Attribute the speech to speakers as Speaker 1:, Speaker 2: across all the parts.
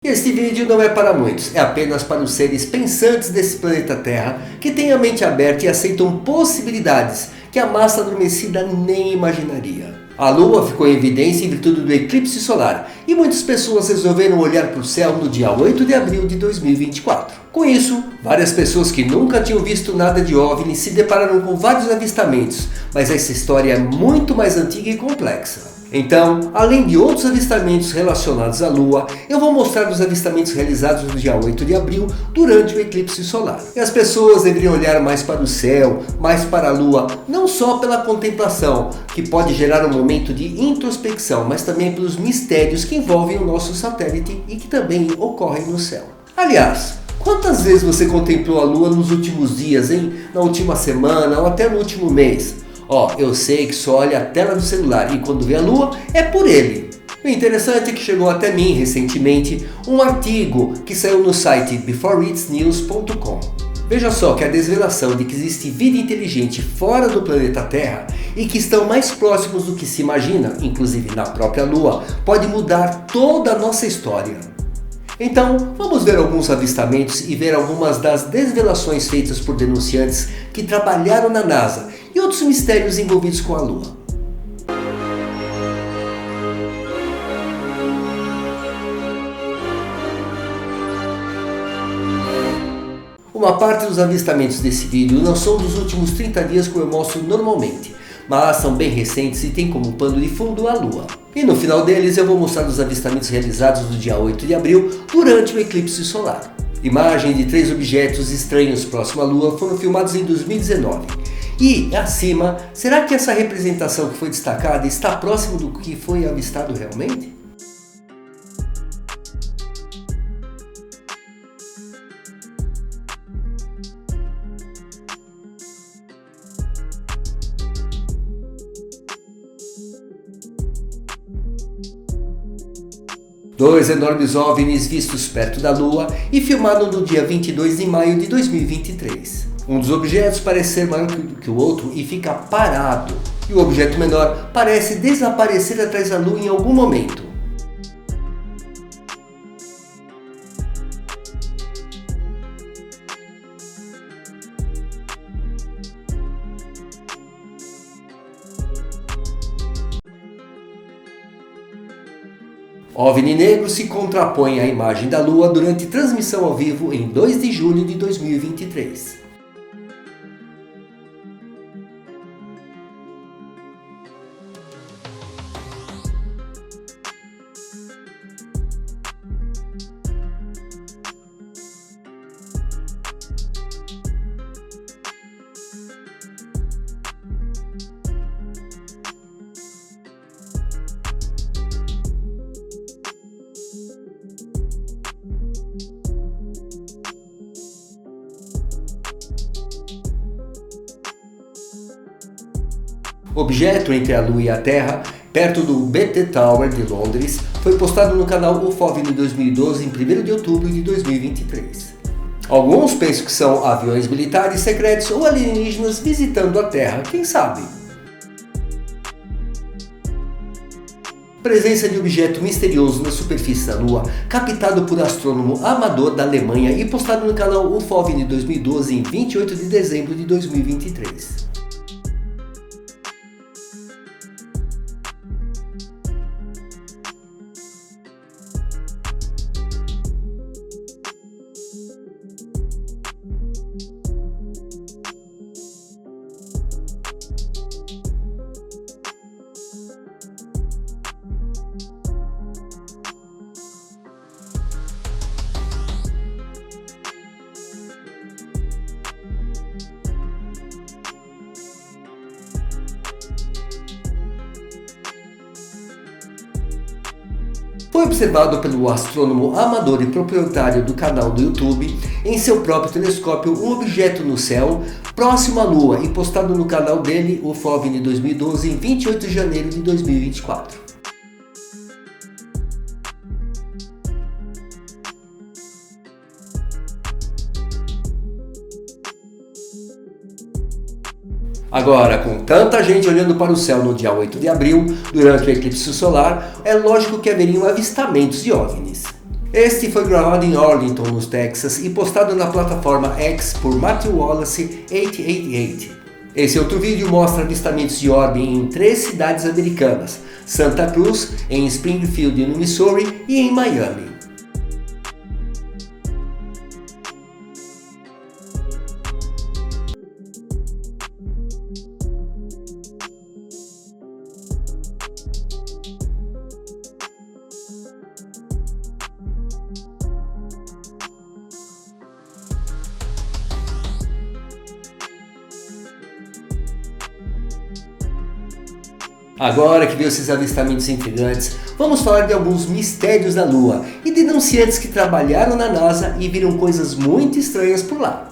Speaker 1: Este vídeo não é para muitos, é apenas para os seres pensantes desse planeta Terra que têm a mente aberta e aceitam possibilidades que a massa adormecida nem imaginaria. A Lua ficou em evidência em virtude do eclipse solar e muitas pessoas resolveram olhar para o céu no dia 8 de abril de 2024. Com isso, várias pessoas que nunca tinham visto nada de OVNI se depararam com vários avistamentos, mas essa história é muito mais antiga e complexa. Então, além de outros avistamentos relacionados à Lua, eu vou mostrar os avistamentos realizados no dia 8 de abril durante o eclipse solar. E as pessoas deveriam olhar mais para o céu, mais para a Lua, não só pela contemplação, que pode gerar um momento de introspecção, mas também pelos mistérios que envolvem o nosso satélite e que também ocorrem no céu. Aliás, quantas vezes você contemplou a Lua nos últimos dias, hein? Na última semana ou até no último mês? Eu sei que só olha a tela do celular e quando vê a Lua é por ele. O interessante é que chegou até mim recentemente um artigo que saiu no site beforeitsnews.com. Veja só que a desvelação de que existe vida inteligente fora do planeta Terra e que estão mais próximos do que se imagina, inclusive na própria Lua, pode mudar toda a nossa história. Então, vamos ver alguns avistamentos e ver algumas das desvelações feitas por denunciantes que trabalharam na NASA e outros mistérios envolvidos com a Lua. Uma parte dos avistamentos desse vídeo não são dos últimos 30 dias como eu mostro normalmente, mas são bem recentes e tem como pano de fundo a Lua. E no final deles eu vou mostrar os avistamentos realizados no dia 8 de abril durante o eclipse solar. Imagens de 3 objetos estranhos próximo à Lua foram filmados em 2019. E, acima, será que essa representação que foi destacada está próximo do que foi avistado realmente? Dois enormes OVNIs vistos perto da Lua e filmados no dia 22 de maio de 2023. Um dos objetos parece ser maior que o outro e fica parado, e o objeto menor parece desaparecer atrás da Lua em algum momento. OVNI negro se contrapõe à imagem da Lua durante transmissão ao vivo em 2 de julho de 2023. O objeto entre a Lua e a Terra, perto do BT Tower de Londres, foi postado no canal UFOVNI 2012 em 1º de outubro de 2023. Alguns pensam que são aviões militares secretos ou alienígenas visitando a Terra, quem sabe? Presença de objeto misterioso na superfície da Lua, captado por astrônomo amador da Alemanha e postado no canal UFOVNI 2012 em 28 de dezembro de 2023. Foi observado pelo astrônomo amador e proprietário do canal do YouTube em seu próprio telescópio um objeto no céu próximo à Lua e postado no canal dele, o UFOVNI 2012, em 28 de janeiro de 2024. Agora, com tanta gente olhando para o céu no dia 8 de abril, durante o eclipse solar, é lógico que haveriam avistamentos de OVNIs. Este foi gravado em Arlington, no Texas, e postado na plataforma X por Matthew Wallace 888. Esse outro vídeo mostra avistamentos de OVNI em 3 cidades americanas: Santa Cruz, em Springfield, no Missouri, e em Miami. Agora que viu esses avistamentos intrigantes, vamos falar de alguns mistérios da Lua e denunciantes que trabalharam na NASA e viram coisas muito estranhas por lá.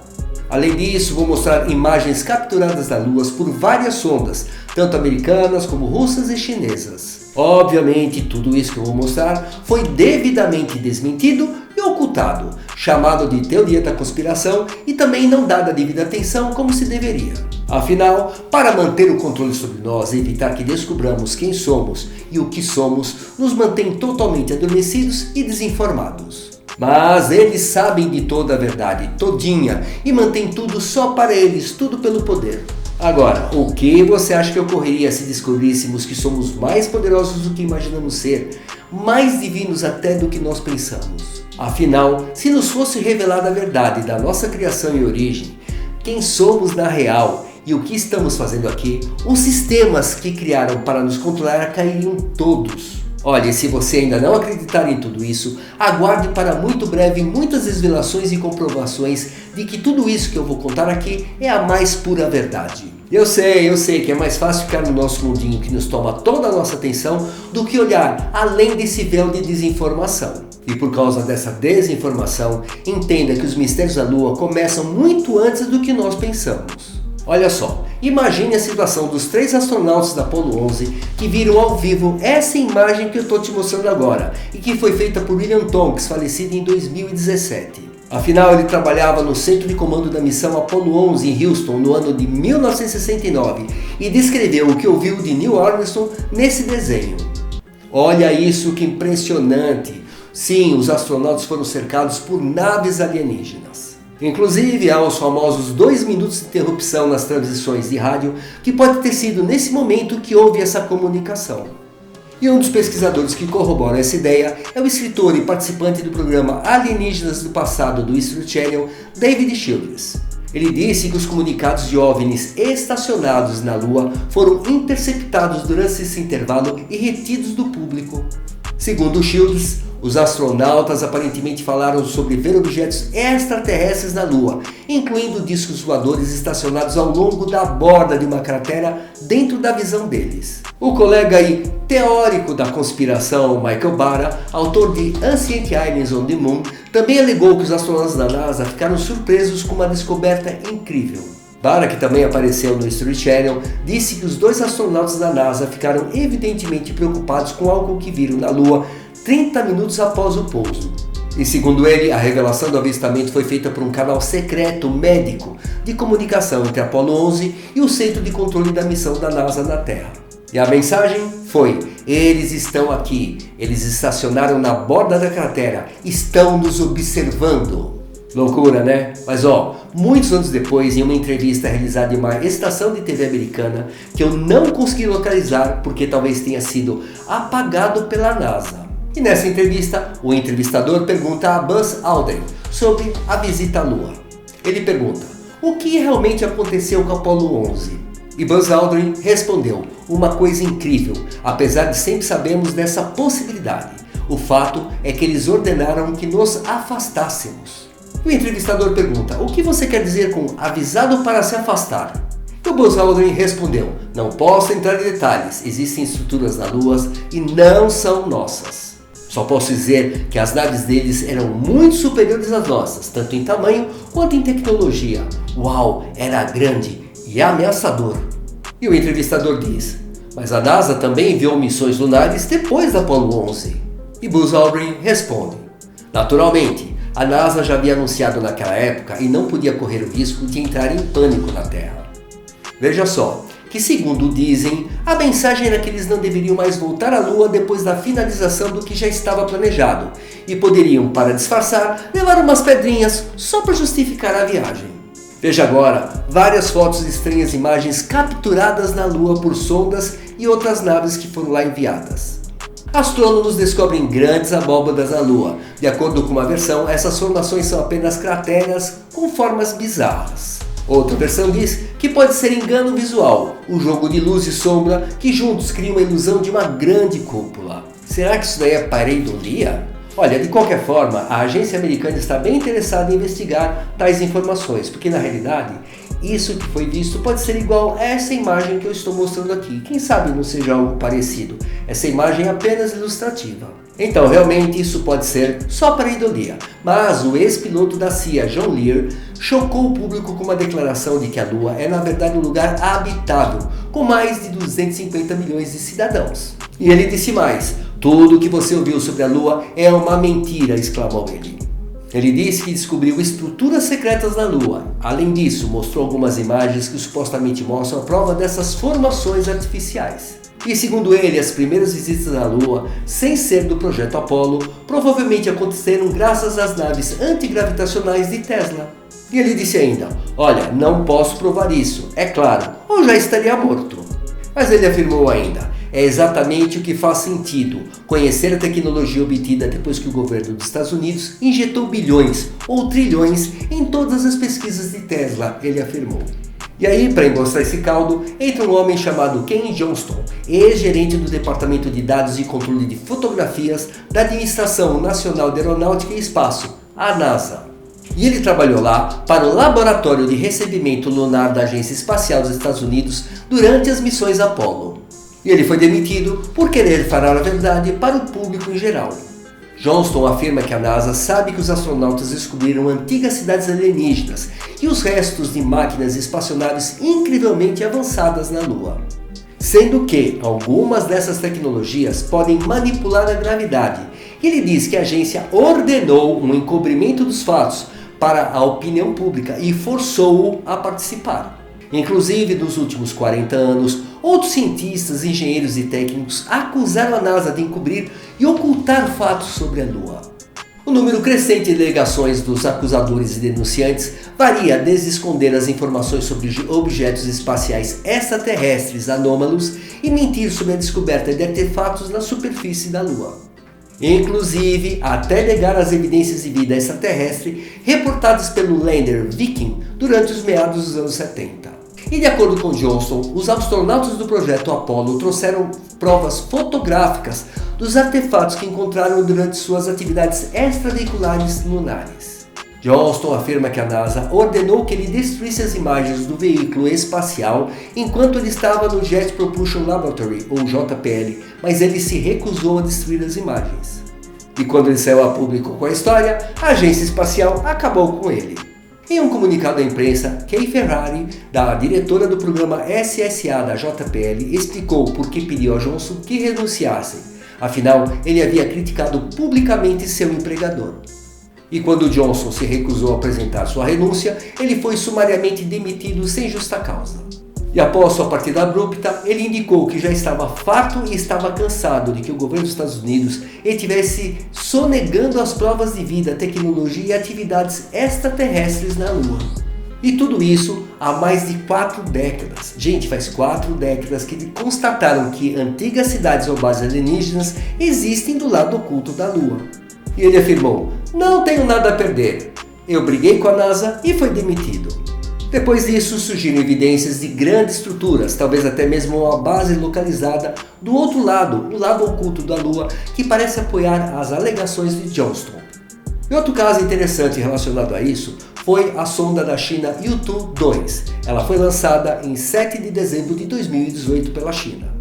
Speaker 1: Além disso, vou mostrar imagens capturadas da Lua por várias sondas, tanto americanas como russas e chinesas. Obviamente, tudo isso que eu vou mostrar foi devidamente desmentido e ocultado, chamado de teoria da conspiração e também não dada a devida atenção como se deveria. Afinal, para manter o controle sobre nós e evitar que descubramos quem somos e o que somos, nos mantém totalmente adormecidos e desinformados. Mas eles sabem de toda a verdade, todinha, e mantêm tudo só para eles, tudo pelo poder. Agora, o que você acha que ocorreria se descobríssemos que somos mais poderosos do que imaginamos ser, mais divinos até do que nós pensamos? Afinal, se nos fosse revelada a verdade da nossa criação e origem, quem somos na real e o que estamos fazendo aqui, os sistemas que criaram para nos controlar cairiam todos. Olha, se você ainda não acreditar em tudo isso, aguarde para muito breve muitas revelações e comprovações de que tudo isso que eu vou contar aqui é a mais pura verdade. Eu sei que é mais fácil ficar no nosso mundinho que nos toma toda a nossa atenção do que olhar além desse véu de desinformação. E por causa dessa desinformação, entenda que os mistérios da Lua começam muito antes do que nós pensamos. Olha só, imagine a situação dos 3 astronautas da Apollo 11 que viram ao vivo essa imagem que eu estou te mostrando agora e que foi feita por William Tonks, falecido em 2017. Afinal, ele trabalhava no centro de comando da missão Apollo 11 em Houston no ano de 1969 e descreveu o que ouviu de Neil Armstrong nesse desenho. Olha isso, que impressionante! Sim, os astronautas foram cercados por naves alienígenas. Inclusive, há os famosos 2 minutos de interrupção nas transmissões de rádio, que pode ter sido nesse momento que houve essa comunicação. E um dos pesquisadores que corroboram essa ideia é o escritor e participante do programa Alienígenas do Passado do History Channel, David Childress. Ele disse que os comunicados de OVNIs estacionados na Lua foram interceptados durante esse intervalo e retidos do público. Segundo Childress, os astronautas aparentemente falaram sobre ver objetos extraterrestres na Lua, incluindo discos voadores estacionados ao longo da borda de uma cratera dentro da visão deles. O colega e teórico da conspiração Michael Bara, autor de Ancient Aliens on the Moon, também alegou que os astronautas da NASA ficaram surpresos com uma descoberta incrível. Bara, que também apareceu no History Channel, disse que os 2 astronautas da NASA ficaram evidentemente preocupados com algo que viram na Lua 30 minutos após o pouso. E segundo ele, a revelação do avistamento foi feita por um canal secreto médico de comunicação entre a Apollo 11 e o Centro de Controle da Missão da NASA na Terra. E a mensagem foi: eles estão aqui, eles estacionaram na borda da cratera, estão nos observando. Loucura, né? Mas muitos anos depois, em uma entrevista realizada em uma estação de TV americana, que eu não consegui localizar porque talvez tenha sido apagado pela NASA. E nessa entrevista, o entrevistador pergunta a Buzz Aldrin sobre a visita à Lua. Ele pergunta: o que realmente aconteceu com a Apollo 11? E Buzz Aldrin respondeu: uma coisa incrível, apesar de sempre sabermos dessa possibilidade. O fato é que eles ordenaram que nos afastássemos. O entrevistador pergunta: o que você quer dizer com avisado para se afastar? E o Buzz Aldrin respondeu: não posso entrar em detalhes, existem estruturas na Lua e não são nossas. Só posso dizer que as naves deles eram muito superiores às nossas, tanto em tamanho quanto em tecnologia. Uau, era grande e ameaçador. E o entrevistador diz: mas a NASA também enviou missões lunares depois da Apollo 11. E Buzz Aldrin responde: naturalmente, a NASA já havia anunciado naquela época e não podia correr o risco de entrar em pânico na Terra. Veja só, que, segundo dizem, a mensagem era que eles não deveriam mais voltar à Lua depois da finalização do que já estava planejado e poderiam, para disfarçar, levar umas pedrinhas só para justificar a viagem. Veja agora várias fotos de estranhas imagens capturadas na Lua por sondas e outras naves que foram lá enviadas. Astrônomos descobrem grandes abóbadas na Lua. De acordo com uma versão, essas formações são apenas crateras com formas bizarras. Outra versão diz que pode ser engano visual, um jogo de luz e sombra que juntos criam a ilusão de uma grande cúpula. Será que isso daí é pareidolia? Olha, de qualquer forma, a agência americana está bem interessada em investigar tais informações, porque na realidade, isso que foi visto pode ser igual a essa imagem que eu estou mostrando aqui. Quem sabe não seja algo parecido. Essa imagem é apenas ilustrativa. Então, realmente, isso pode ser só pareidolia. Mas o ex-piloto da CIA, John Lear, chocou o público com uma declaração de que a Lua é na verdade um lugar habitável, com mais de 250 milhões de cidadãos. E ele disse mais: "Tudo o que você ouviu sobre a Lua é uma mentira", exclamou ele. Ele disse que descobriu estruturas secretas na Lua. Além disso, mostrou algumas imagens que supostamente mostram a prova dessas formações artificiais. E segundo ele, as primeiras visitas à Lua, sem ser do projeto Apollo, provavelmente aconteceram graças às naves antigravitacionais de Tesla. E ele disse ainda: "Olha, não posso provar isso, é claro, ou já estaria morto." Mas ele afirmou ainda: "É exatamente o que faz sentido, conhecer a tecnologia obtida depois que o governo dos Estados Unidos injetou bilhões ou trilhões em todas as pesquisas de Tesla", ele afirmou. E aí, para engrossar esse caldo, entra um homem chamado Ken Johnston, ex-gerente do Departamento de Dados e Controle de Fotografias da Administração Nacional de Aeronáutica e Espaço, a NASA. E ele trabalhou lá para o Laboratório de Recebimento Lunar da Agência Espacial dos Estados Unidos durante as missões Apollo. E ele foi demitido por querer falar a verdade para o público em geral. Johnston afirma que a NASA sabe que os astronautas descobriram antigas cidades alienígenas e os restos de máquinas espaçonaves incrivelmente avançadas na Lua. Sendo que algumas dessas tecnologias podem manipular a gravidade. E ele diz que a agência ordenou um encobrimento dos fatos para a opinião pública e forçou-o a participar. Inclusive, nos últimos 40 anos, outros cientistas, engenheiros e técnicos acusaram a NASA de encobrir e ocultar fatos sobre a Lua. O número crescente de alegações dos acusadores e denunciantes varia desde esconder as informações sobre objetos espaciais extraterrestres anômalos e mentir sobre a descoberta de artefatos na superfície da Lua. Inclusive, até negar as evidências de vida extraterrestre reportadas pelo lander Viking durante os meados dos anos 70. E de acordo com Johnston, os astronautas do projeto Apollo trouxeram provas fotográficas dos artefatos que encontraram durante suas atividades extraveinculares lunares. Johnston afirma que a NASA ordenou que ele destruísse as imagens do veículo espacial enquanto ele estava no Jet Propulsion Laboratory, ou JPL, mas ele se recusou a destruir as imagens. E quando ele saiu a público com a história, a agência espacial acabou com ele. Em um comunicado à imprensa, Kay Ferrari, da diretora do programa SSA da JPL, explicou por que pediu a Johnston que renunciassem. Afinal, ele havia criticado publicamente seu empregador. E quando Johnston se recusou a apresentar sua renúncia, ele foi sumariamente demitido sem justa causa. E após sua partida abrupta, ele indicou que já estava farto e estava cansado de que o governo dos Estados Unidos estivesse sonegando as provas de vida, tecnologia e atividades extraterrestres na Lua. E tudo isso há mais de 4 décadas. Gente, faz 4 décadas que constataram que antigas cidades ou bases alienígenas existem do lado oculto da Lua. E ele afirmou: "Não tenho nada a perder. Eu briguei com a NASA e foi demitido." Depois disso, surgiram evidências de grandes estruturas, talvez até mesmo uma base localizada do outro lado, o lado oculto da Lua, que parece apoiar as alegações de Johnston. E outro caso interessante relacionado a isso foi a sonda da China Yutu-2. Ela foi lançada em 7 de dezembro de 2018 pela China.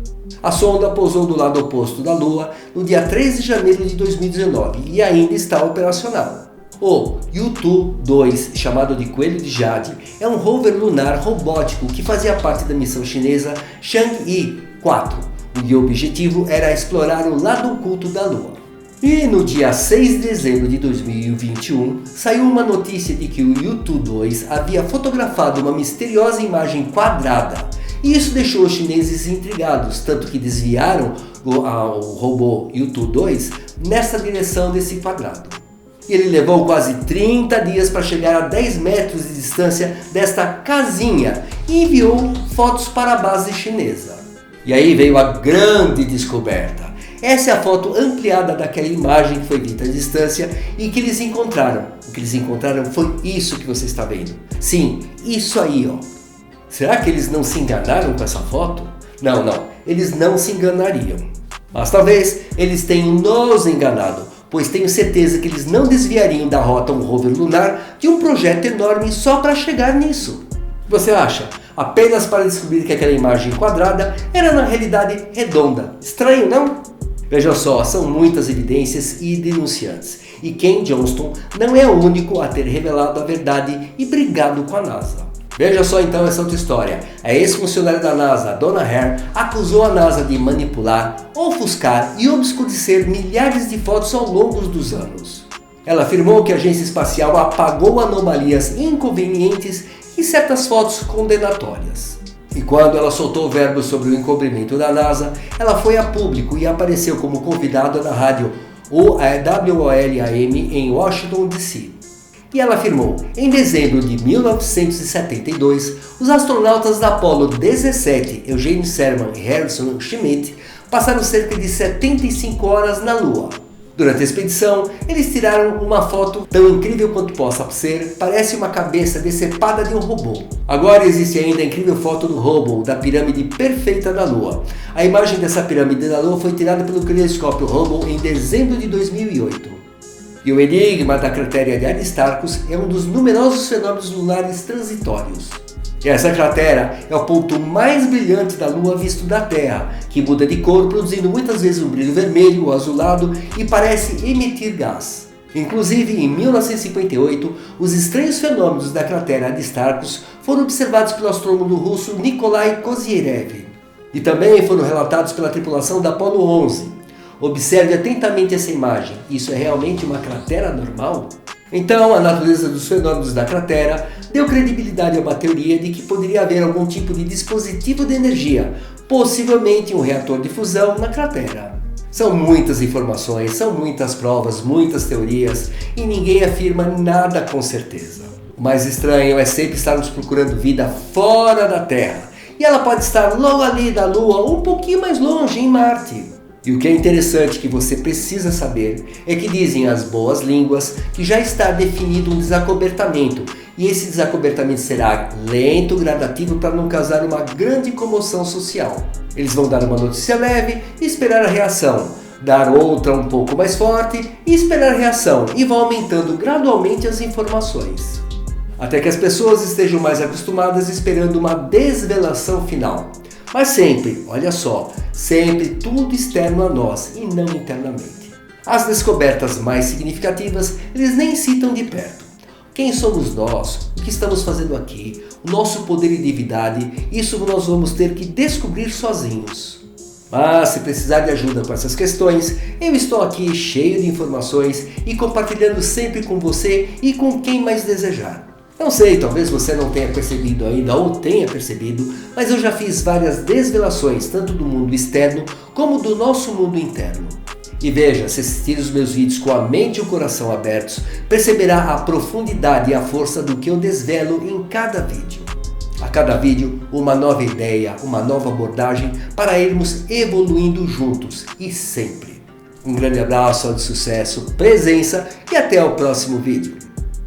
Speaker 1: A sonda pousou do lado oposto da Lua no dia 3 de janeiro de 2019 e ainda está operacional. O Yutu-2, chamado de Coelho de Jade, é um rover lunar robótico que fazia parte da missão chinesa Chang'e 4. O objetivo era explorar o lado oculto da Lua. E no dia 6 de dezembro de 2021, saiu uma notícia de que o Yutu-2 havia fotografado uma misteriosa imagem quadrada E isso deixou os chineses intrigados, tanto que desviaram o robô Yutu 2 nessa direção desse quadrado. E ele levou quase 30 dias para chegar a 10 metros de distância desta casinha e enviou fotos para a base chinesa. E aí veio a grande descoberta. Essa é a foto ampliada daquela imagem que foi vista à distância e que eles encontraram. O que eles encontraram foi isso que você está vendo. Sim, isso aí, ó. Será que eles não se enganaram com essa foto? Não, eles não se enganariam. Mas talvez eles tenham nos enganado, pois tenho certeza que eles não desviariam da rota um rover lunar de um projeto enorme só para chegar nisso. Você acha? Apenas para descobrir que aquela imagem quadrada era na realidade redonda. Estranho, não? Veja só, são muitas evidências e denunciantes. E Ken Johnston não é o único a ter revelado a verdade e brigado com a NASA. Veja só então essa outra história. A ex-funcionária da NASA, Donna Hare, acusou a NASA de manipular, ofuscar e obscurecer milhares de fotos ao longo dos anos. Ela afirmou que a agência espacial apagou anomalias inconvenientes e certas fotos condenatórias. E quando ela soltou o verbo sobre o encobrimento da NASA, ela foi a público e apareceu como convidada na rádio WOL-AM em Washington, D.C. E ela afirmou: em dezembro de 1972, os astronautas da Apollo 17, Eugene Cernan e Harrison Schmitt, passaram cerca de 75 horas na Lua. Durante a expedição, eles tiraram uma foto tão incrível quanto possa ser, parece uma cabeça decepada de um robô. Agora existe ainda a incrível foto do Hubble, da pirâmide perfeita da Lua. A imagem dessa pirâmide da Lua foi tirada pelo telescópio Hubble em dezembro de 2008. E o enigma da cratera de Aristarchus é um dos numerosos fenômenos lunares transitórios. E essa cratera é o ponto mais brilhante da Lua visto da Terra, que muda de cor, produzindo muitas vezes um brilho vermelho ou azulado e parece emitir gás. Inclusive, em 1958, os estranhos fenômenos da cratera Aristarchus foram observados pelo astrônomo russo Nikolai Kozierev. E também foram relatados pela tripulação da Apollo 11. Observe atentamente essa imagem. Isso é realmente uma cratera normal? Então, a natureza dos fenômenos da cratera deu credibilidade a uma teoria de que poderia haver algum tipo de dispositivo de energia, possivelmente um reator de fusão na cratera. São muitas informações, são muitas provas, muitas teorias e ninguém afirma nada com certeza. O mais estranho é sempre estarmos procurando vida fora da Terra e ela pode estar logo ali da Lua ou um pouquinho mais longe, em Marte. E o que é interessante que você precisa saber é que dizem as boas línguas que já está definido um desacobertamento e esse desacobertamento será lento, gradativo para não causar uma grande comoção social. Eles vão dar uma notícia leve e esperar a reação, dar outra um pouco mais forte e esperar a reação e vão aumentando gradualmente as informações. Até que as pessoas estejam mais acostumadas esperando uma desvelação final. Mas sempre, olha só, sempre tudo externo a nós e não internamente. As descobertas mais significativas eles nem citam de perto. Quem somos nós? O que estamos fazendo aqui? O nosso poder e divindade? Isso nós vamos ter que descobrir sozinhos. Mas se precisar de ajuda com essas questões, eu estou aqui cheio de informações e compartilhando sempre com você e com quem mais desejar. Não sei, talvez você não tenha percebido ainda ou tenha percebido, mas eu já fiz várias desvelações, tanto do mundo externo como do nosso mundo interno. E veja, se assistir os meus vídeos com a mente e o coração abertos, perceberá a profundidade e a força do que eu desvelo em cada vídeo. A cada vídeo, uma nova ideia, uma nova abordagem para irmos evoluindo juntos e sempre. Um grande abraço, de sucesso, presença e até o próximo vídeo.